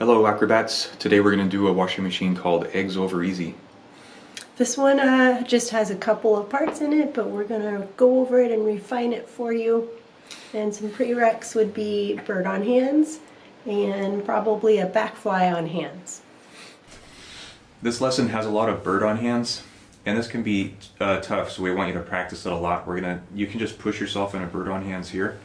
Hello acrobats, today we're going to do a washing machine called Eggs Over Easy. This one just has a couple of parts in it, but we're going to go over it and refine it for you. And some prereqs would be bird on hands and probably a back fly on hands. This lesson has a lot of bird on hands, and this can be tough, so we want you to practice it a lot. You can just push yourself in a bird on hands here.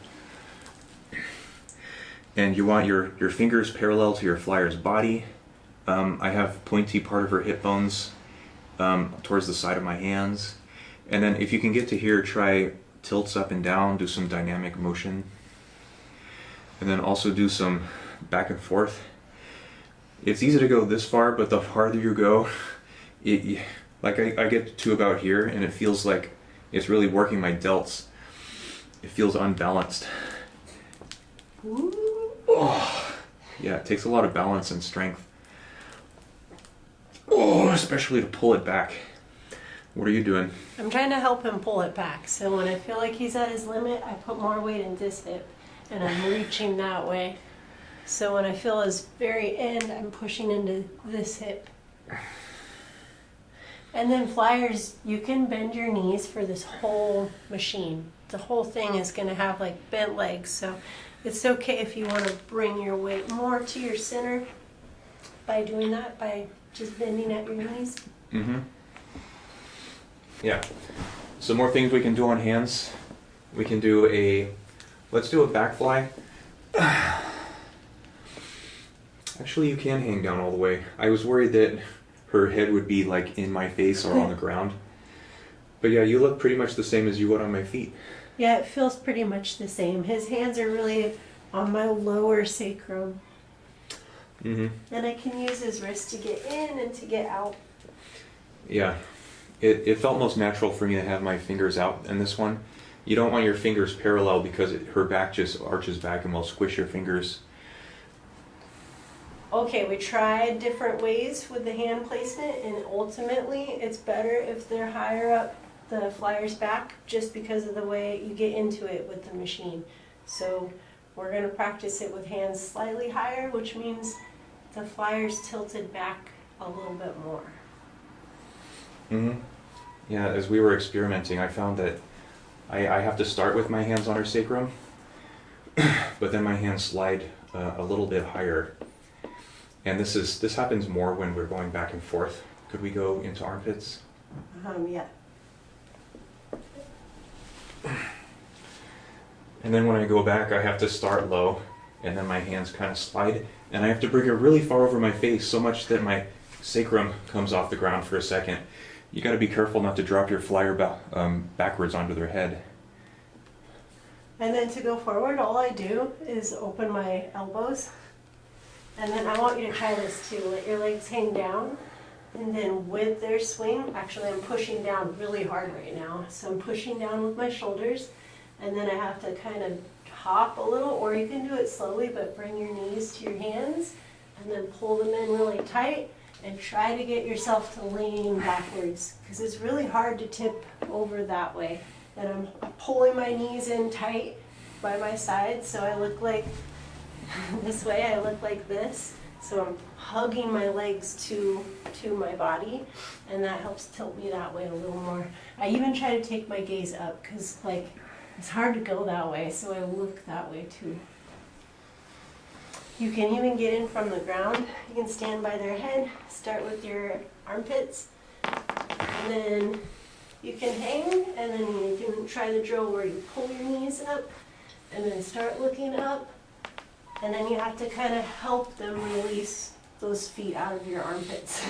And you want your fingers parallel to your flyer's body. I have pointy part of her hip bones towards the side of my hands. And then if you can get to here, try tilts up and down, do some dynamic motion. And then also do some back and forth. It's easy to go this far, but the farther you go, I get to about here and it feels like it's really working my delts. It feels unbalanced. Ooh. Oh, yeah, it takes a lot of balance and strength. Oh, especially to pull it back. What are you doing? I'm trying to help him pull it back. So when I feel like he's at his limit, I put more weight in this hip and I'm reaching that way. So when I feel his very end, I'm pushing into this hip. And then flyers, you can bend your knees for this whole machine. The whole thing is going to have like bent legs. So it's okay if you want to bring your weight more to your center by doing that, by just bending at your knees. Mm-hmm. Yeah. Some more things we can do on hands. We can do let's do a back fly. Actually, you can hang down all the way. I was worried that her head would be like in my face or on the ground. But yeah, you look pretty much the same as you would on my feet. Yeah, it feels pretty much the same. His hands are really on my lower sacrum. Mm-hmm. And I can use his wrist to get in and to get out. Yeah, it felt most natural for me to have my fingers out in this one. You don't want your fingers parallel because her back just arches back and will squish your fingers. Okay, we tried different ways with the hand placement, and ultimately it's better if they're higher up the flyer's back just because of the way you get into it with the machine. So we're going to practice it with hands slightly higher, which means the flyer's tilted back a little bit more. Mm-hmm. Yeah, as we were experimenting, I found that I have to start with my hands on her sacrum, but then my hands slide a little bit higher. And this happens more when we're going back and forth. Could we go into armpits? Yeah. And then when I go back, I have to start low, and then my hands kind of slide, and I have to bring her really far over my face, so much that my sacrum comes off the ground for a second. You got to be careful not to drop your flyer backwards onto their head. And then to go forward, all I do is open my elbows. And then I want you to try this too. Let your legs hang down. And then with their swing, actually I'm pushing down really hard right now. So I'm pushing down with my shoulders. And then I have to kind of hop a little, or you can do it slowly, but bring your knees to your hands and then pull them in really tight and try to get yourself to lean backwards because it's really hard to tip over that way. And I'm pulling my knees in tight by my sides so I look like this way, I look like this. So I'm hugging my legs to my body, and that helps tilt me that way a little more. I even try to take my gaze up because it's hard to go that way, so I look that way too. You can even get in from the ground. You can stand by their head, start with your armpits, and then you can hang, and then you can try the drill where you pull your knees up, and then start looking up, and then you have to kind of help them release those feet out of your armpits.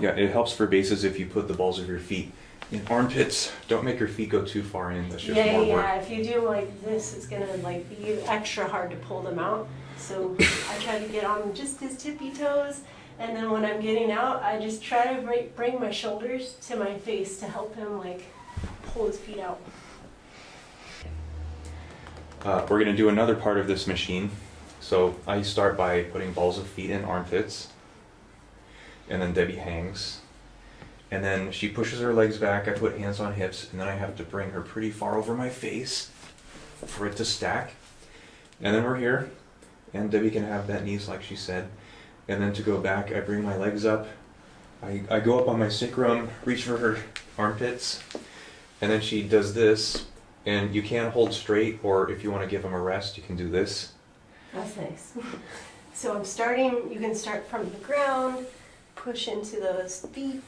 Yeah, it helps for bases if you put the balls of your feet in armpits. Don't make your feet go too far in. That's just more work. Yeah. If you do like this, it's gonna be extra hard to pull them out. So I try to get on just his tippy toes, and then when I'm getting out, I just try to bring my shoulders to my face to help him pull his feet out. We're going to do another part of this machine. So I start by putting balls of feet in armpits, and then Debbie hangs. And then she pushes her legs back, I put hands on hips, and then I have to bring her pretty far over my face for it to stack. And then we're here, and Debbie can have bent knees like she said. And then to go back, I bring my legs up. I go up on my sacrum, reach for her armpits, and then she does this. And you can hold straight, or if you want to give them a rest, you can do this. That's nice. So I'm starting, you can start from the ground, push into those feet,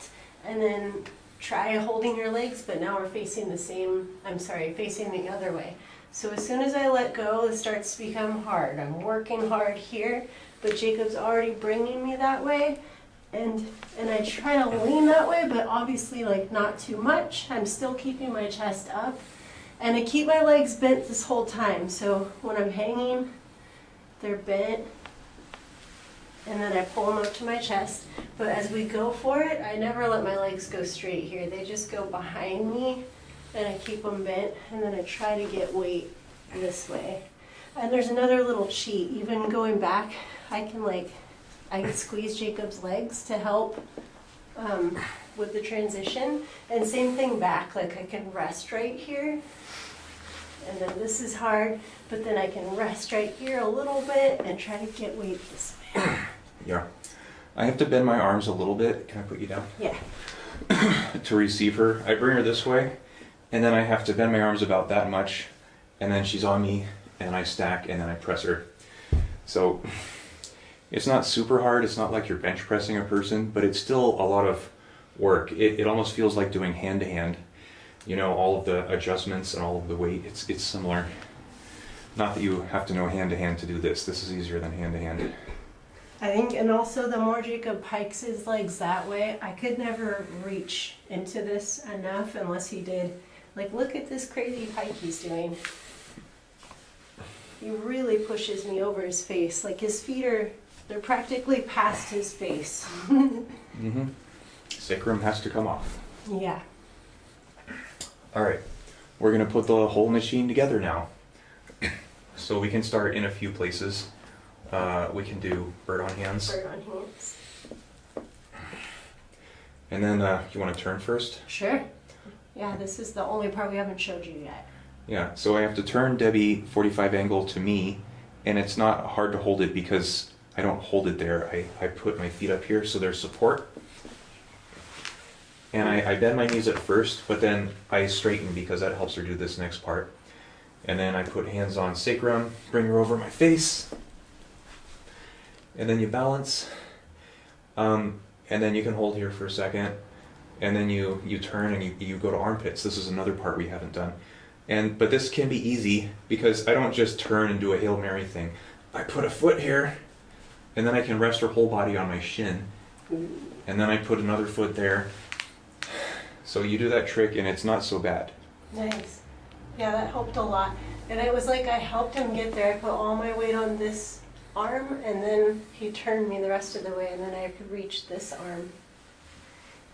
and then try holding your legs, but now we're facing facing the other way. So as soon as I let go, it starts to become hard. I'm working hard here, but Jacob's already bringing me that way. And I try to lean that way, but obviously like not too much. I'm still keeping my chest up. And I keep my legs bent this whole time. So when I'm hanging, they're bent. And then I pull them up to my chest. But as we go for it, I never let my legs go straight here. They just go behind me, and I keep them bent. And then I try to get weight this way. And there's another little cheat. Even going back, I can squeeze Jacob's legs to help with the transition. And same thing back, like I can rest right here. And then this is hard, but then I can rest right here a little bit and try to get weight this way. Yeah. I have to bend my arms a little bit. Can I put you down? Yeah. To receive her. I bring her this way, and then I have to bend my arms about that much, and then she's on me, and I stack, and then I press her. So it's not super hard. It's not like you're bench pressing a person, but it's still a lot of work. It almost feels like doing hand to hand. You know, all of the adjustments and all of the weight, it's similar. Not that you have to know hand to hand to do this. This is easier than hand to hand. I think, and also the more Jacob hikes his legs that way, I could never reach into this enough unless he did. Like, look at this crazy hike he's doing. He really pushes me over his face. Like, his feet they're practically past his face. Mm-hmm. Sacrum has to come off. Yeah. All right, we're gonna put the whole machine together now. So we can start in a few places. We can do bird on hands. Bird on hands. And then you want to turn first? Sure. Yeah, this is the only part we haven't showed you yet. Yeah, so I have to turn Debbie 45 angle to me, and it's not hard to hold it because I don't hold it there. I put my feet up here so there's support. And I bend my knees at first, but then I straighten because that helps her do this next part. And then I put hands on sacrum, bring her over my face. And then you balance. And then you can hold here for a second. And then you turn and you go to armpits. This is another part we haven't done. But this can be easy because I don't just turn and do a Hail Mary thing. I put a foot here, and then I can rest her whole body on my shin. And then I put another foot there. So you do that trick and it's not so bad. Nice. Yeah, that helped a lot. And it was like I helped him get there. I put all my weight on this arm, and then he turned me the rest of the way, and then I could reach this arm.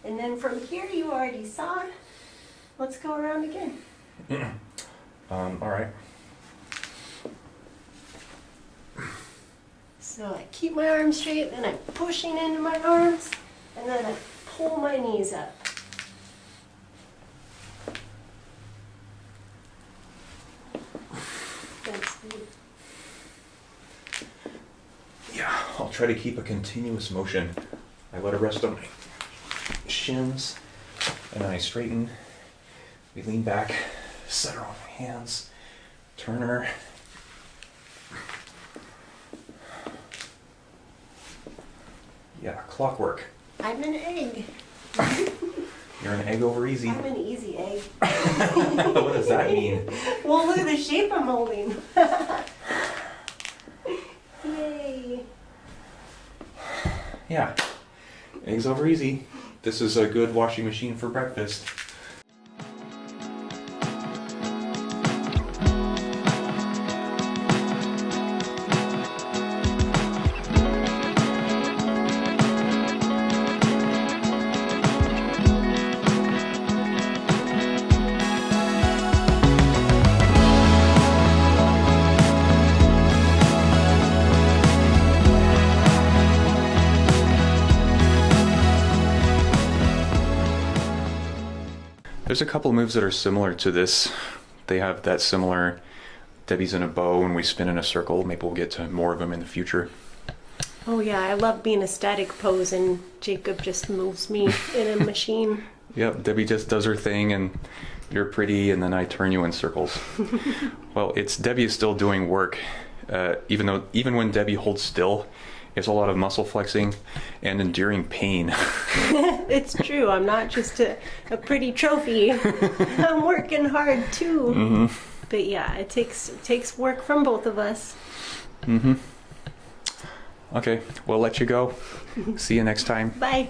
And then from here, you already saw. Let's go around again. All right. So I keep my arms straight, then I'm pushing into my arms, and then I pull my knees up. Yeah, I'll try to keep a continuous motion. I let her rest on my shins, and then I straighten. We lean back, set her on my hands, turn her. Yeah, clockwork. I'm an egg. You're an egg over easy. I'm an easy egg. What does that mean? Well, look at the shape I'm holding. Yay. Yeah, eggs over easy. This is a good washing machine for breakfast. There's a couple moves that are similar to this. They have that similar Debbie's in a bow and we spin in a circle. Maybe we'll get to more of them in the future. Oh yeah, I love being a static pose and Jacob just moves me in a machine. Yep, Debbie just does her thing and you're pretty and then I turn you in circles. Well, Debbie is still doing work. Even when Debbie holds still, it's a lot of muscle flexing and enduring pain. It's true, I'm not just a pretty trophy. I'm working hard too. Mm-hmm. But yeah, it takes work from both of us. Mm-hmm. Okay, we'll let you go. See you next time. Bye.